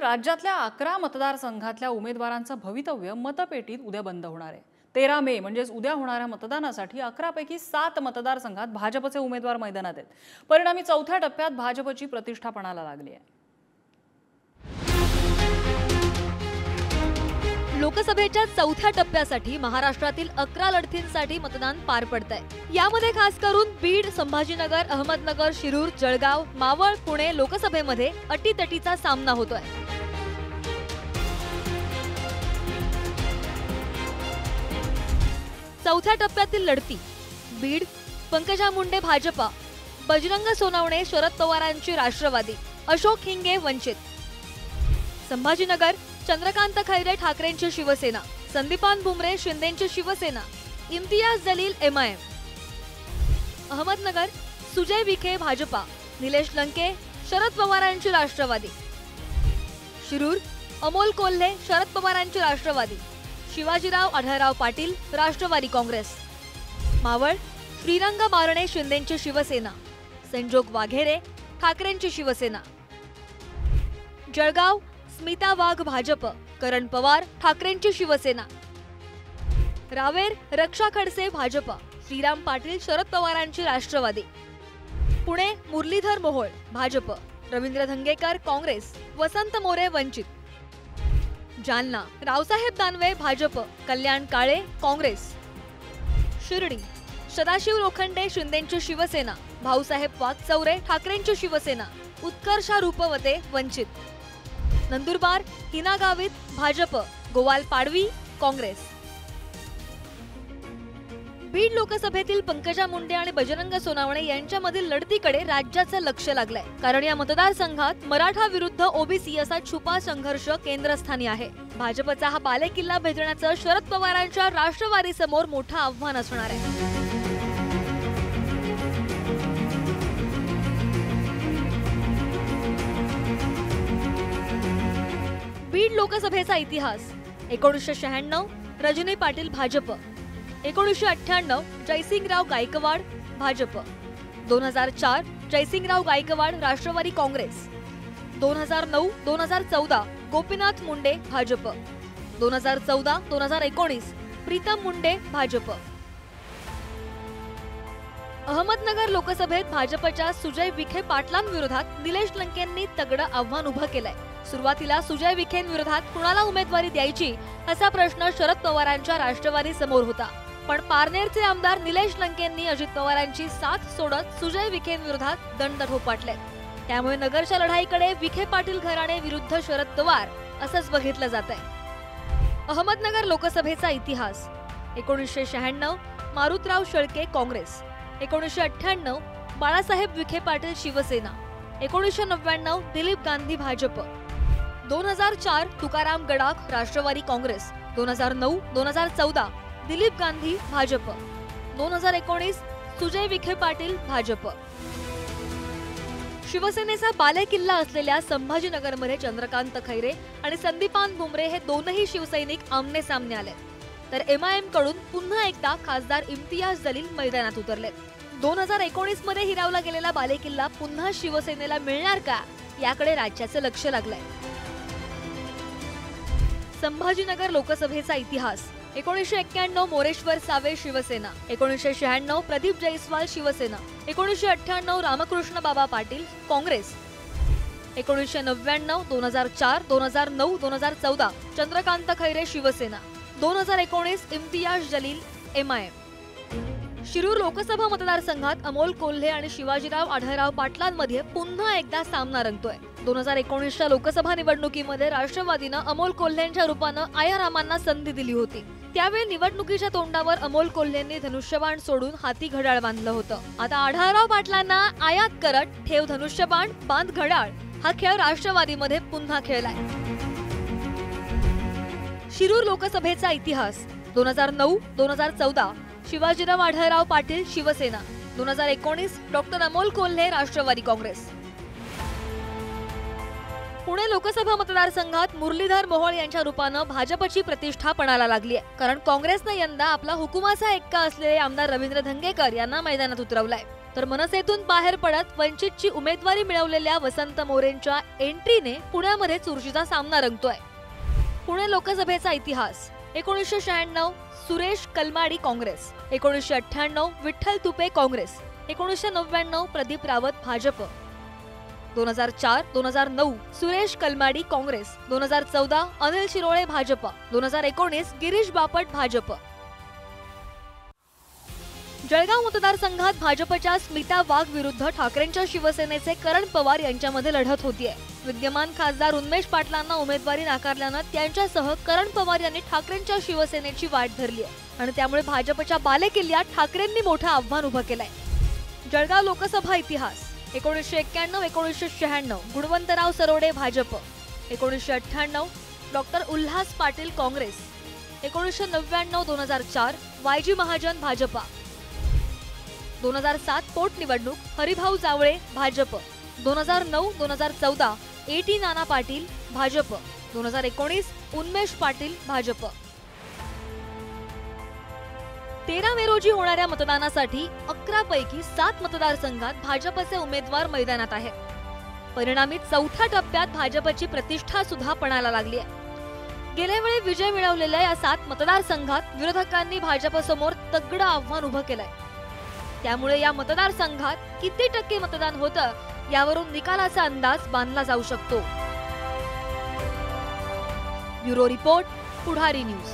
राज्यातल्या 11 मतदारसंघातल्या उमेदवारांचं भवितव्य मतपेटीत उद्या बंद होणार आहे। 13 मे म्हणजेच उद्या होणाऱ्या मतदानासाठी 11 पैकी 7 मतदारसंघात भाजपचे उमेदवार मैदानात आहेत। परिणामी चौथ्या टप्प्यात भाजपची प्रतिष्ठा पणाला लागली आहे। लोकसभेच्या चौथ्या टप्प्यासाठी महाराष्ट्रातील 11 लढतींसाठी मतदान पार पडतंय। यामध्ये खास करून बीड, संभाजीनगर, अहमदनगर, शिरूर, जळगाव, मावळ, पुणे लोकसभेमध्ये अटीतटीचा सामना होतोय। चौथ्या टप्प्यातील लढती बीड, पंकजा मुंडे भाजपा, बजरंग सोनवणे शरद पवारांची राष्ट्रवादी, अशोक हिंगे वंचित, संभाजीनगर चंद्रकांत खैरे ठाकरेंची शिवसेना, संदीपान भुमरे शिंदेंची शिवसेना, इम्तियाज जलील एमआयएम, अहमदनगर सुजय विखे भाजपा, निलेश लंके शरद पवारांची राष्ट्रवादी, शिरूर अमोल कोल्हे शरद पवारांची राष्ट्रवादी, शिवाजीराव आढळराव पाटील राष्ट्रवादी काँग्रेस, मावळ श्रीरंग बारणे शिंदेंची शिवसेना, संजोग वाघेरे ठाकरेंची शिवसेना, जळगाव स्मिता वाघ भाजप, करण पवार ठाकरेंची शिवसेना, रावेर रक्षा खडसे भाजप, श्रीराम पाटील शरद पवारांची राष्ट्रवादी, पुणे मुरलीधर मोहोळ भाजप, रवींद्र धंगेकर काँग्रेस, वसंत मोरे वंचित, जालना रावसाहेब दानवे भाजप, कल्याण काळे काँग्रेस, शिर्डी सदाशिव लोखंडे शिंदेंची शिवसेना, भाऊसाहेब वागचौरे ठाकरेंची शिवसेना, उत्कर्षा रूपवते वंचित, नंदुरबार हिना गावित भाजप, गोवाल पाडवी काँग्रेस। बीड लोकसभेतील पंकजा मुंडे आणि बजरंग सोनवणे यांच्यामधील लढतीकडे राज्याचं लक्ष लागलंय, कारण या मतदारसंघात मराठा विरुद्ध ओबीसी असा छुपा संघर्ष केंद्रस्थानी आहे। भाजपचा हा बालेकिल्ला भेदण्याचं शरद पवारांच्या राष्ट्रवादी समोर मोठं आव्हान असणार आहे। बीड लोकसभेचा इतिहास 1996 रजनी पाटील भाजप, 1998 जयसिंगराव गायकवाड भाजप, 2004 जयसिंगराव गायकवाड राष्ट्रवादी काँग्रेस, 2009-2014 गोपीनाथ मुंडे भाजप, 2014-2019 प्रीतम मुंडे भाजप। अहमदनगर लोकसभेत भाजपच्या सुजय विखे पाटलांविरोधात निलेश लंकेंनी तगडं आव्हान उभं केलंय। सुरुवातीला सुजय विखेंविरोधात कुणाला उमेदवारी द्यायची असा प्रश्न शरद पवारांच्या राष्ट्रवादी समोर होता, पण पारनेरचे आमदार निलेश लंकेंनी अजित पवारांची साथ सोडत सुजय विखेंविरोधात दंड थोपटले। त्यामुळे नगरच्या लढाईकडे विखे पाटील घराणे विरुद्ध शरद पवार असंच बघितलं जातंय। अहमदनगर लोकसभेचा इतिहास 1996 मारुतराव शेळके काँग्रेस, 1998 बाळासाहेब विखे पाटील शिवसेना, 1999 दिलीप गांधी भाजप, 2004 तुकाराम गडाख राष्ट्रवादी काँग्रेस, 2009-2014 दिलीप गांधी भाजप, 2019 सुजय विखे पाटील भाजप। शिवसेनेचा बालेकिल्ला असलेल्या संभाजीनगरमध्ये चंद्रकांत खैरे आणि संदीपान भुमरे हे दोनही शिवसैनिक आमने सामने आले, तर एमआयएम कडून पुन्हा एकदा खासदार इम्तियाज जलील मैदानात उतरलेत। 2019 मध्ये हिरावला गेलेला बालेकिल्ला पुन्हा शिवसेनेला मिळणार का, याकडे राज्याचं लक्ष लागलंय। संभाजीनगर लोकसभेचा इतिहास 1991 मोरेश्वर सावे शिवसेना, 1996 प्रदीप जयस्वाल शिवसेना, 1998 रामकृष्ण बाबा पाटील काँग्रेस, 1999 2004 2009 2014 चंद्रकांत खैरे शिवसेना, 2019 इम्तियाज जलील एमआयएम। शिरूर लोकसभा मतदारसंघात अमोल कोल्हे आणि शिवाजीराव आढळराव पाटलांमध्ये पुन्हा एकदा सामना रंगतोय। 2019च्या लोकसभा निवडणुकीमध्ये राष्ट्रवादीनं अमोल कोल्हेंच्या रूपानं आयारामांना संधी दिली होती। त्यावेळी निवडणुकीच्या तोंडावर अमोल कोल्हेंनी धनुष्यबाण सोडून हाती घड्याळ बांधलं होतं। आता आढळराव पाटलांना आयात करत ठेव धनुष्यबाण बांध घड्याळ हा खेळ राष्ट्रवादीमध्ये पुन्हा खेळलाय। शिरूर लोकसभेचा इतिहास 2009-2014 शिवाजीराव आढळराव पाटील शिवसेना, 2019 डॉक्टर अमोल कोल्हे राष्ट्रवादी काँग्रेस। पुणे लोकसभा मतदारसंघात मुरलीधर मोहोळ यांच्या रूपानं भाजपची प्रतिष्ठा पणाला लागली आहे, कारण काँग्रेसनं यंदा आपला हुकुमाचा एक्का असलेले आमदार रवींद्र धंगेकर यांना मैदानात उतरवलाय। तर मनसेतून बाहेर पडत वंचितची उमेदवारी मिळवलेल्या वसंत मोरेंच्या एंट्रीने पुण्यामध्ये चुरशीचा सामना रंगतोय. पुणे लोकसभेचा इतिहास. 1996 सुरेश कलमाडी काँग्रेस, 1998 विठ्ठल तुपे काँग्रेस, 1999 प्रदीप रावत भाजप, 2004-2009 सुरेश कलमाडी काँग्रेस, 2014 अनिल शिरोळे भाजप, 2019 गिरीश बापट भाजप. जळगाव मतदारसंघात भाजपच्या स्मिता वाघ विरुद्ध ठाकरेंच्या शिवसेनेचे करण पवार यांच्यामध्ये लढत होतीये. विद्यमान खासदार उन्मेष पाटलांना उमेदवारी नाकारल्यानं त्यांच्यासह करण पवार यांनी ठाकरेंच्या शिवसेनेची वाट धरली आहे आणि त्यामुळे भाजपच्या बालेकिल्ल्यात ठाकरेंनी मोठं आव्हान उभं केलंय. जळगाव लोकसभा इतिहास. 1991-1996 गुणवंतराव सरोडे भाजप, 1998 डॉक्टर उल्हास पाटील काँग्रेस, 1999-2004 वायजी महाजन भाजपा, 2007 पोटनिवडणूक हरिभाऊ जावळे भाजप, 2009-2014 एटी नाना पाटील भाजप, 2019 उन्मेष पाटील भाजप. 13 मे रोजी होणाऱ्या मतदानासाठी 11 पैकी 7 मतदारसंघात भाजपचे उमेदवार मैदानात आहेत. परिणामी चौथ्या टप्प्यात भाजपची प्रतिष्ठा सुद्धा पणाला लागली आहे. गेल्या वेळी विजय मिळवलेल्या या 7 मतदारसंघात विरोधकांनी भाजपसमोर तगडं आव्हान उभं केलंय. त्यामुळे या मतदारसंघात किती टक्के मतदान होतं यावरून निकालाचा अंदाज बांधला जाऊ शकतो. ब्युरो रिपोर्ट, पुढारी न्यूज.